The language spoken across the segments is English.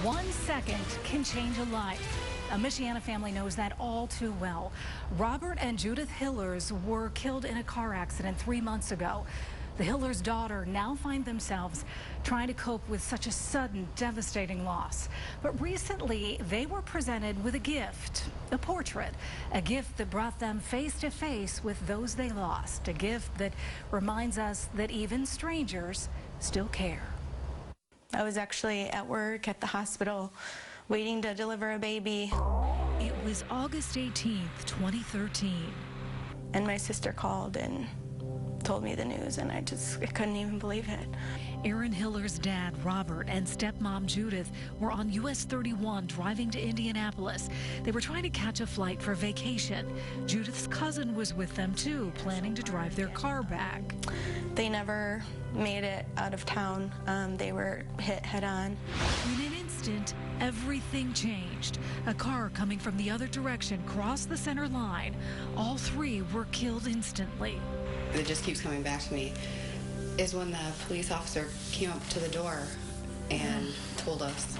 1 second can change a life. A Michiana family knows that all too well. Robert and Judith Hillers were killed in a car accident 3 months ago. The Hillers' daughter now find themselves trying to cope with such a sudden, devastating loss. But recently, they were presented with a gift, a portrait, a gift that brought them face to face with those they lost, a gift that reminds us that even strangers still care. I was actually at work at the hospital waiting to deliver a baby. It was August 18th, 2013. And my sister called and told me the news, and I couldn't even believe it. Aaron Hiller's dad, Robert, and stepmom, Judith, were on US 31 driving to Indianapolis. They were trying to catch a flight for vacation. Judith's cousin was with them, too, planning to drive their car back. They never made it out of town. They were hit head-on. In an instant, everything changed. A car coming from the other direction crossed the center line. All three were killed instantly. It just keeps coming back to me is when the police officer came up to the door and told us.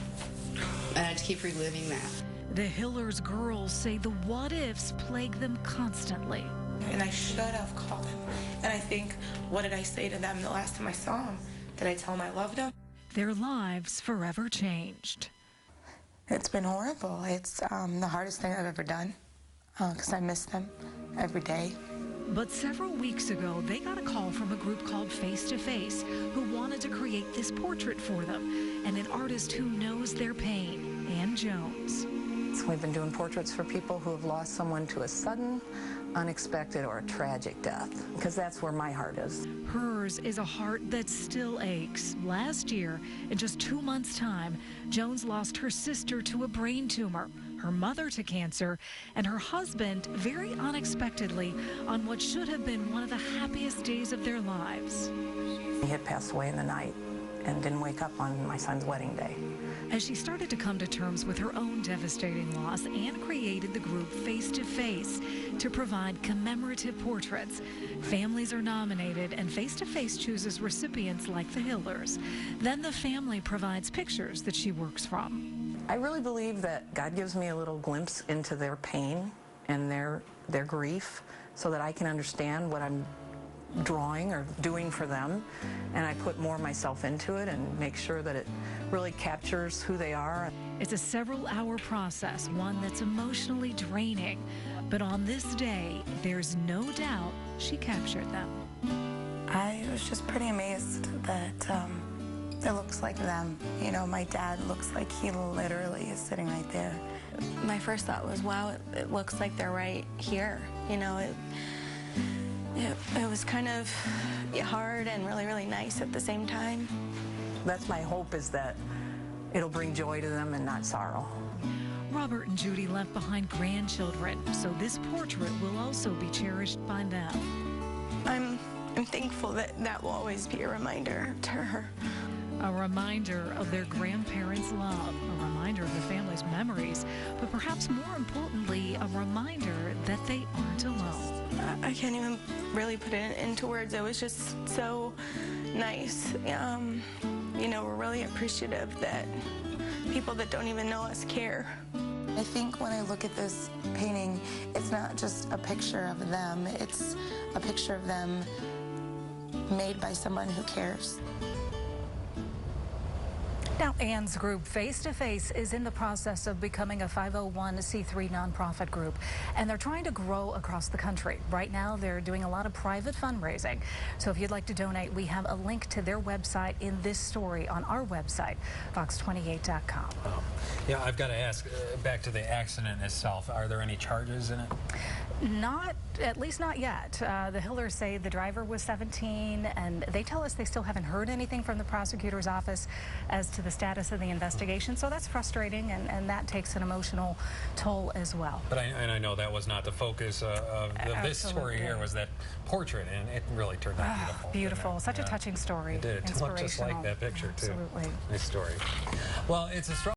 And I just keep reliving that. The Hillers girls say the what-ifs plague them constantly. And I should have called him. And I think, what did I say to them the last time I saw him? Did I tell him I loved him? Their lives forever changed. It's been horrible. It's the hardest thing I've ever done because I miss them every day. But several weeks ago, they got a call from a group called Face to Face who wanted to create this portrait for them, and an artist who knows their pain, Ann Jones. We've been doing portraits for people who have lost someone to a sudden, unexpected, or a tragic death, because that's where my heart is. Hers is a heart that still aches. Last year, in just 2 months' time, Jones lost her sister to a brain tumor, her mother to cancer, and her husband, very unexpectedly, on what should have been one of the happiest days of their lives. He had passed away in the night and didn't wake up on my son's wedding day. As she started to come to terms with her own devastating loss, Ann created the group Face to Face to provide commemorative portraits. Families are nominated, and Face to Face chooses recipients like the Hillers. Then the family provides pictures that she works from. I really believe that God gives me a little glimpse into their pain and their grief so that I can understand what I'm drawing or doing for them, and I put more of myself into it and make sure that it really captures who they are. It's a several-hour process, one that's emotionally draining, but on this day, there's no doubt she captured them. I was just pretty amazed that it looks like them. You know, my dad looks like he literally is sitting right there. My first thought was, wow, it looks like they're right here. You know, it was kind of hard and really, really nice at the same time. That's my hope, is that it'll bring joy to them and not sorrow. Robert and Judy left behind grandchildren, so this portrait will also be cherished by them. I'm thankful that that will always be a reminder to her. A reminder of their grandparents' love, a reminder of the family's memories, but perhaps more importantly, a reminder that they aren't alone. I can't even really put it into words. It was just so nice. You know, we're really appreciative that people that don't even know us care. I think when I look at this painting, it's not just a picture of them, it's a picture of them made by someone who cares. Now, Ann's group, Face to Face, is in the process of becoming a 501c3 nonprofit group, and they're trying to grow across the country. Right now, they're doing a lot of private fundraising. So if you'd like to donate, we have a link to their website in this story on our website, fox28.com. Yeah, I've got to ask, back to the accident itself, are there any charges in it? Not, at least not yet. The Hillers say the driver was 17, and they tell us they still haven't heard anything from the prosecutor's office as to the status of the investigation. So that's frustrating, and that takes an emotional toll as well. But I know that was not the focus of this story here, was that portrait, and it really turned out beautiful. Beautiful. Such a touching story. It did. It looked just like that picture, too. Absolutely. Nice story. Well, it's a strong